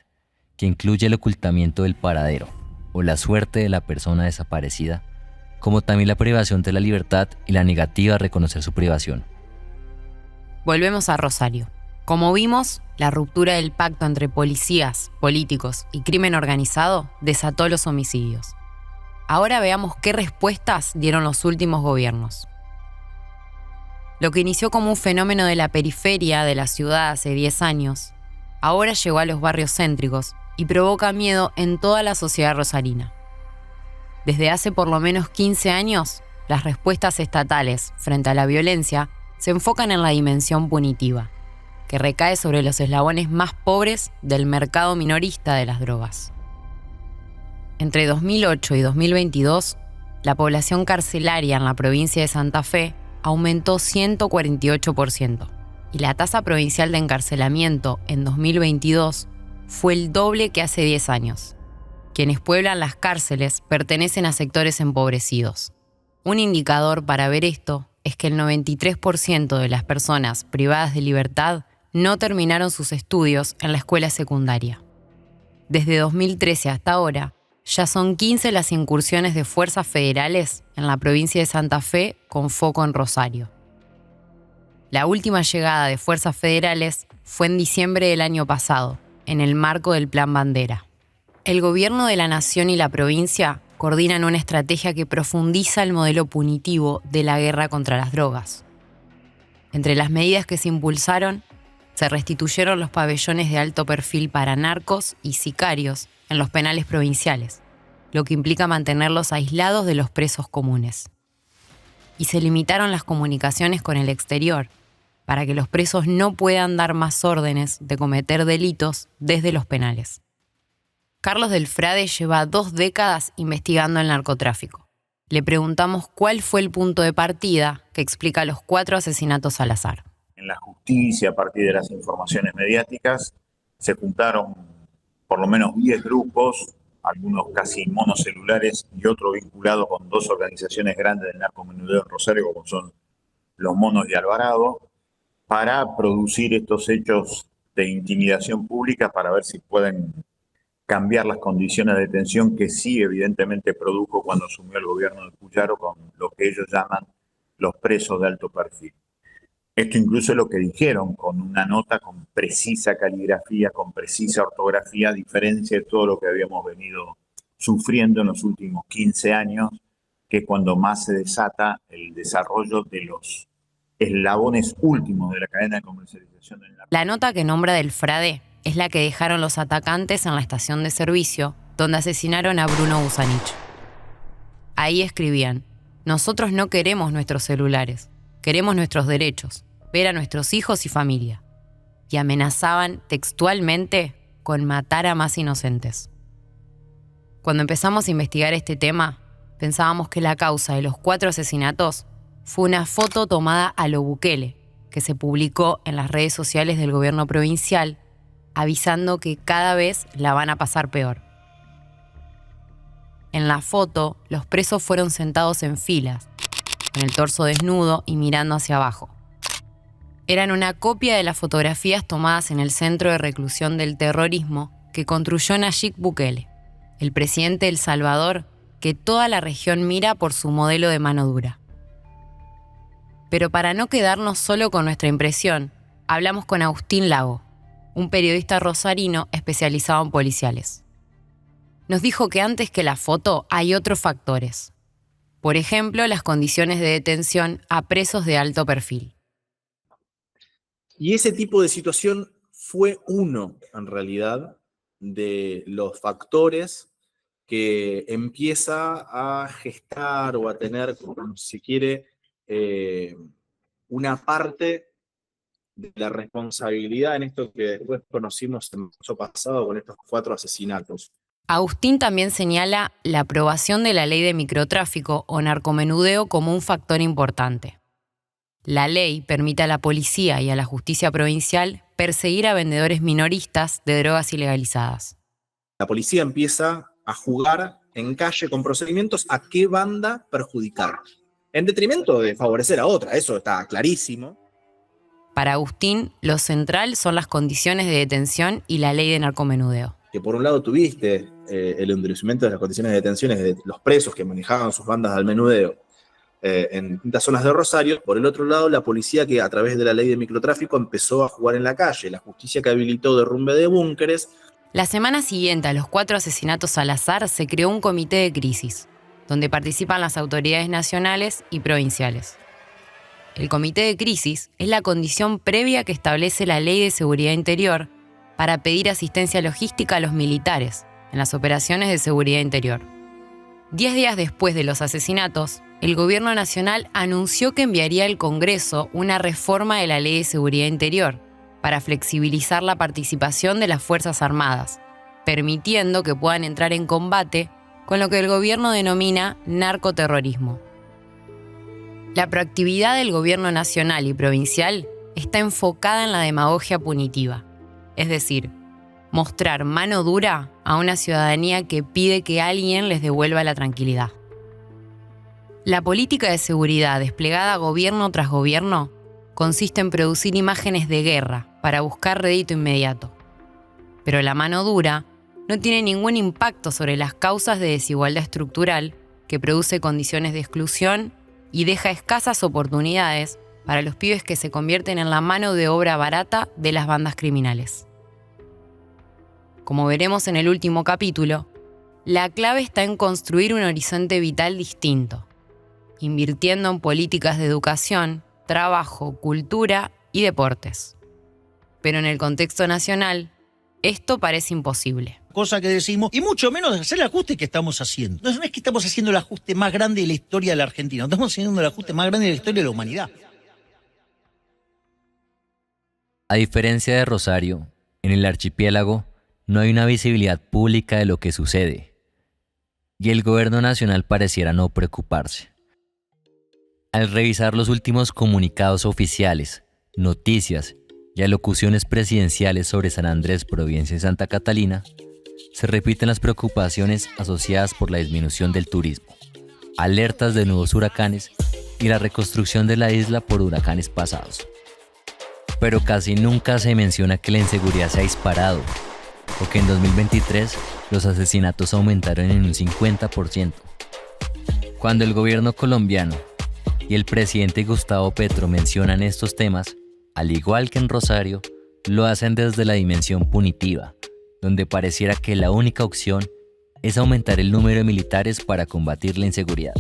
que incluye el ocultamiento del paradero o la suerte de la persona desaparecida, como también la privación de la libertad y la negativa a reconocer su privación. Volvemos a Rosario. Como vimos, la ruptura del pacto entre policías, políticos y crimen organizado desató los homicidios. Ahora veamos qué respuestas dieron los últimos gobiernos. Lo que inició como un fenómeno de la periferia de la ciudad hace 10 años, ahora llegó a los barrios céntricos y provoca miedo en toda la sociedad rosarina. Desde hace por lo menos 15 años, las respuestas estatales frente a la violencia se enfocan en la dimensión punitiva, que recae sobre los eslabones más pobres del mercado minorista de las drogas. Entre 2008 y 2022, la población carcelaria en la provincia de Santa Fe aumentó 148% y la tasa provincial de encarcelamiento en 2022 fue el doble que hace 10 años. Quienes pueblan las cárceles pertenecen a sectores empobrecidos. Un indicador para ver esto es que el 93% de las personas privadas de libertad no terminaron sus estudios en la escuela secundaria. Desde 2013 hasta ahora, ya son 15 las incursiones de fuerzas federales en la provincia de Santa Fe con foco en Rosario. La última llegada de fuerzas federales fue en diciembre del año pasado, en el marco del Plan Bandera. El gobierno de la nación y la provincia coordinan una estrategia que profundiza el modelo punitivo de la guerra contra las drogas. Entre las medidas que se impulsaron, se restituyeron los pabellones de alto perfil para narcos y sicarios en los penales provinciales, lo que implica mantenerlos aislados de los presos comunes. Y se limitaron las comunicaciones con el exterior, para que los presos no puedan dar más órdenes de cometer delitos desde los penales. Carlos del Frade lleva 2 décadas investigando el narcotráfico. Le preguntamos cuál fue el punto de partida que explica los 4 asesinatos al azar. En la justicia, a partir de las informaciones mediáticas, se juntaron por lo menos 10 grupos, algunos casi monocelulares y otro vinculado con 2 organizaciones grandes del narcomenudeo en Rosario, como son los Monos de Alvarado, para producir estos hechos de intimidación pública para ver si pueden cambiar las condiciones de detención que sí evidentemente produjo cuando asumió el gobierno de Puyaro con lo que ellos llaman los presos de alto perfil. Esto incluso es lo que dijeron, con una nota con precisa caligrafía, con precisa ortografía, a diferencia de todo lo que habíamos venido sufriendo en los últimos 15 años, que es cuando más se desata el desarrollo de los eslabones últimos de la cadena de comercialización del narcotráfico. La nota que nombra del Frade es la que dejaron los atacantes en la estación de servicio, donde asesinaron a Bruno Busanich. Ahí escribían: nosotros no queremos nuestros celulares, queremos nuestros derechos, ver a nuestros hijos y familia. Y amenazaban textualmente con matar a más inocentes. Cuando empezamos a investigar este tema, pensábamos que la causa de los 4 asesinatos fue una foto tomada a lo Bukele, que se publicó en las redes sociales del gobierno provincial, avisando que cada vez la van a pasar peor. En la foto, los presos fueron sentados en filas, con el torso desnudo y mirando hacia abajo. Eran una copia de las fotografías tomadas en el Centro de Reclusión del Terrorismo que construyó Nayib Bukele, el presidente de El Salvador, que toda la región mira por su modelo de mano dura. Pero para no quedarnos solo con nuestra impresión, hablamos con Agustín Lago, un periodista rosarino especializado en policiales. Nos dijo que antes que la foto hay otros factores. Por ejemplo, las condiciones de detención a presos de alto perfil. Y ese tipo de situación fue uno, en realidad, de los factores que empieza a gestar o a tener, como si quiere, una parte de la responsabilidad en esto que después conocimos en marzo pasado con estos 4 asesinatos. Agustín también señala la aprobación de la ley de microtráfico o narcomenudeo como un factor importante. La ley permite a la policía y a la justicia provincial perseguir a vendedores minoristas de drogas ilegalizadas. La policía empieza a jugar en calle con procedimientos a qué banda perjudicar, en detrimento de favorecer a otra, eso está clarísimo. Para Agustín, lo central son las condiciones de detención y la ley de narcomenudeo. Que por un lado tuviste el endurecimiento de las condiciones de detenciones de los presos que manejaban sus bandas al menudeo en distintas zonas de Rosario. Por el otro lado, la policía que a través de la ley de microtráfico empezó a jugar en la calle, la justicia que habilitó derrumbe de búnkeres. La semana siguiente a los 4 asesinatos al azar se creó un comité de crisis, donde participan las autoridades nacionales y provinciales. El comité de crisis es la condición previa que establece la Ley de Seguridad Interior para pedir asistencia logística a los militares en las operaciones de seguridad interior. 10 días después de los asesinatos, el Gobierno Nacional anunció que enviaría al Congreso una reforma de la Ley de Seguridad Interior para flexibilizar la participación de las Fuerzas Armadas, permitiendo que puedan entrar en combate con lo que el gobierno denomina narcoterrorismo. La proactividad del Gobierno Nacional y provincial está enfocada en la demagogia punitiva, es decir, mostrar mano dura a una ciudadanía que pide que alguien les devuelva la tranquilidad. La política de seguridad desplegada gobierno tras gobierno consiste en producir imágenes de guerra para buscar rédito inmediato. Pero la mano dura no tiene ningún impacto sobre las causas de desigualdad estructural que produce condiciones de exclusión y deja escasas oportunidades para los pibes que se convierten en la mano de obra barata de las bandas criminales. Como veremos en el último capítulo, la clave está en construir un horizonte vital distinto, invirtiendo en políticas de educación, trabajo, cultura y deportes. Pero en el contexto nacional, esto parece imposible. Cosa que decimos, y mucho menos de hacer el ajuste que estamos haciendo. No es que estamos haciendo el ajuste más grande de la historia de la Argentina, estamos haciendo el ajuste más grande de la historia de la humanidad. A diferencia de Rosario, en el archipiélago no hay una visibilidad pública de lo que sucede, y el gobierno nacional pareciera no preocuparse. Al revisar los últimos comunicados oficiales, noticias y alocuciones presidenciales sobre San Andrés, Providencia y Santa Catalina, se repiten las preocupaciones asociadas por la disminución del turismo, alertas de nuevos huracanes y la reconstrucción de la isla por huracanes pasados. Pero casi nunca se menciona que la inseguridad se ha disparado, o que en 2023 los asesinatos aumentaron en un 50%. Cuando el gobierno colombiano y el presidente Gustavo Petro mencionan estos temas, al igual que en Rosario, lo hacen desde la dimensión punitiva, donde pareciera que la única opción es aumentar el número de militares para combatir la inseguridad.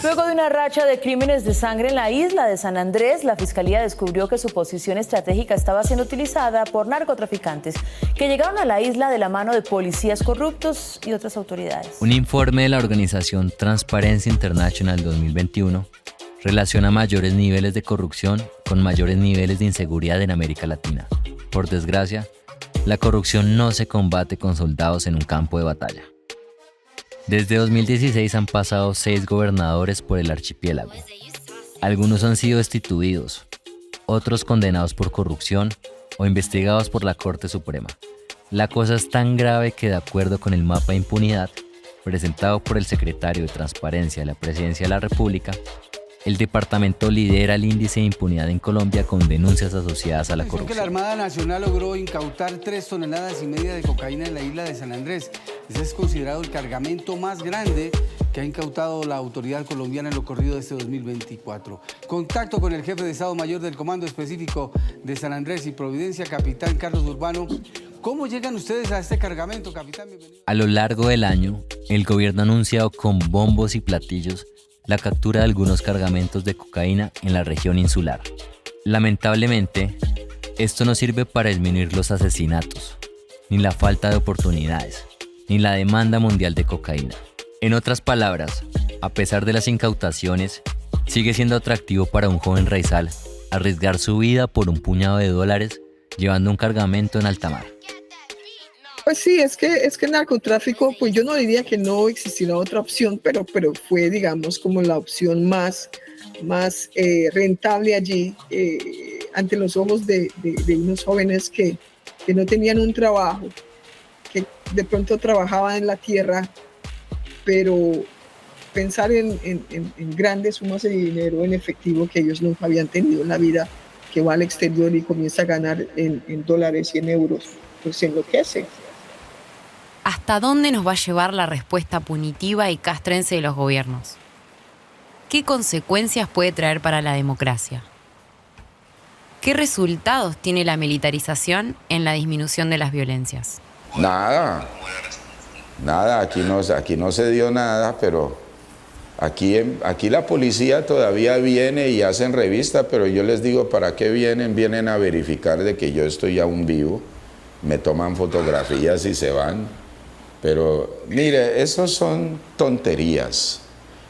Luego de una racha de crímenes de sangre en la isla de San Andrés, la Fiscalía descubrió que su posición estratégica estaba siendo utilizada por narcotraficantes que llegaron a la isla de la mano de policías corruptos y otras autoridades. Un informe de la organización Transparency International 2021 relaciona mayores niveles de corrupción con mayores niveles de inseguridad en América Latina. Por desgracia, la corrupción no se combate con soldados en un campo de batalla. Desde 2016 han pasado 6 gobernadores por el archipiélago. Algunos han sido destituidos, otros condenados por corrupción o investigados por la Corte Suprema. La cosa es tan grave que, de acuerdo con el mapa de impunidad presentado por el secretario de Transparencia de la Presidencia de la República, el departamento lidera el índice de impunidad en Colombia con denuncias asociadas a la corrupción. Que la Armada Nacional logró incautar 3,5 toneladas de cocaína en la isla de San Andrés. Ese es considerado el cargamento más grande que ha incautado la autoridad colombiana en lo corrido de este 2024. Contacto con el jefe de Estado Mayor del Comando Específico de San Andrés y Providencia, capitán Carlos Urbano. ¿Cómo llegan ustedes a este cargamento, capitán? Bienvenido. A lo largo del año, el gobierno ha anunciado con bombos y platillos la captura de algunos cargamentos de cocaína en la región insular. Lamentablemente, esto no sirve para disminuir los asesinatos, ni la falta de oportunidades, ni la demanda mundial de cocaína. En otras palabras, a pesar de las incautaciones, sigue siendo atractivo para un joven raizal arriesgar su vida por un puñado de dólares llevando un cargamento en alta mar. Pues sí, es que el narcotráfico, pues yo no diría que no existiera otra opción, pero fue, digamos, como la opción más rentable allí ante los ojos de unos jóvenes que no tenían un trabajo, que de pronto trabajaban en la tierra, pero pensar en grandes sumas de dinero en efectivo que ellos nunca habían tenido en la vida, que va al exterior y comienza a ganar en dólares y en euros, pues se enloquece. ¿Hasta dónde nos va a llevar la respuesta punitiva y castrense de los gobiernos? ¿Qué consecuencias puede traer para la democracia? ¿Qué resultados tiene la militarización en la disminución de las violencias? Nada, aquí no se dio nada, pero aquí la policía todavía viene y hacen revista, pero yo les digo, ¿para qué vienen? Vienen a verificar de que yo estoy aún vivo, me toman fotografías y se van. Pero mire, esos son tonterías.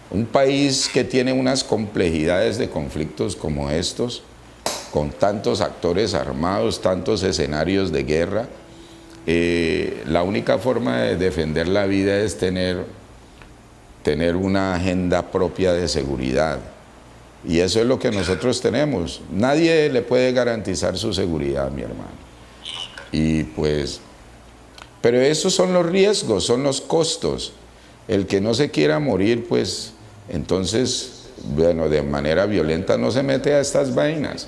Un país que tiene unas complejidades de conflictos como estos, con tantos actores armados, tantos escenarios de guerra, la única forma de defender la vida es tener una agenda propia de seguridad. Y eso es lo que nosotros tenemos. Nadie le puede garantizar su seguridad, mi hermano. Y pues... Pero esos son los riesgos, son los costos. El que no se quiera morir, pues, entonces, bueno, de manera violenta no se mete a estas vainas.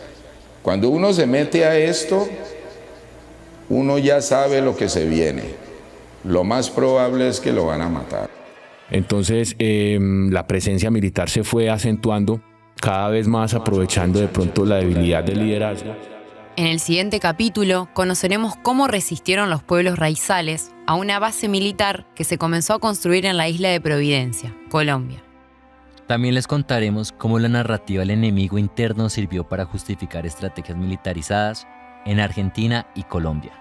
Cuando uno se mete a esto, uno ya sabe lo que se viene. Lo más probable es que lo van a matar. Entonces, la presencia militar se fue acentuando cada vez más, aprovechando de pronto la debilidad del liderazgo. En el siguiente capítulo conoceremos cómo resistieron los pueblos raizales a una base militar que se comenzó a construir en la isla de Providencia, Colombia. También les contaremos cómo la narrativa del enemigo interno sirvió para justificar estrategias militarizadas en Argentina y Colombia.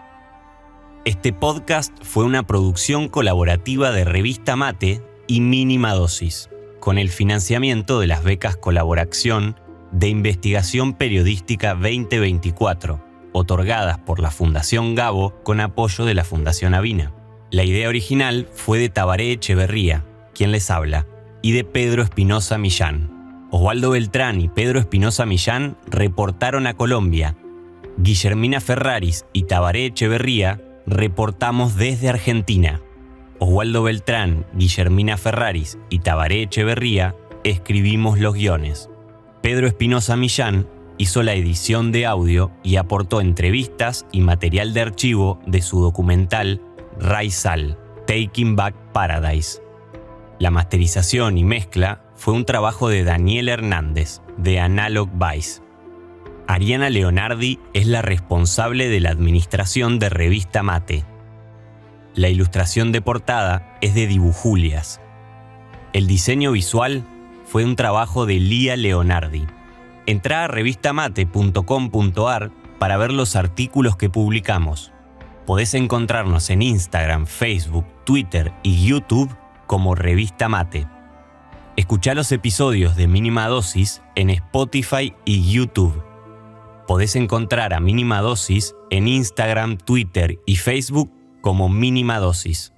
Este podcast fue una producción colaborativa de Revista Mate y Mínima Dosis, con el financiamiento de las becas Colaboración de Investigación Periodística 2024, otorgadas por la Fundación Gabo con apoyo de la Fundación Avina. La idea original fue de Tabaré Echeverría, quien les habla, y de Pedro Espinosa Millán. Osvaldo Beltrán y Pedro Espinosa Millán reportaron a Colombia. Guillermina Ferraris y Tabaré Echeverría reportamos desde Argentina. Osvaldo Beltrán, Guillermina Ferraris y Tabaré Echeverría escribimos los guiones. Pedro Espinosa Millán hizo la edición de audio y aportó entrevistas y material de archivo de su documental Raizal, Taking Back Paradise. La masterización y mezcla fue un trabajo de Daniel Hernández, de Analog Vice. Ariana Leonardi es la responsable de la administración de Revista Mate. La ilustración de portada es de Dibujulias. El diseño visual fue un trabajo de Lía Leonardi. Entrá a revistamate.com.ar para ver los artículos que publicamos. Podés encontrarnos en Instagram, Facebook, Twitter y YouTube como Revista Mate. Escuchá los episodios de Mínima Dosis en Spotify y YouTube. Podés encontrar a Mínima Dosis en Instagram, Twitter y Facebook como Mínima Dosis.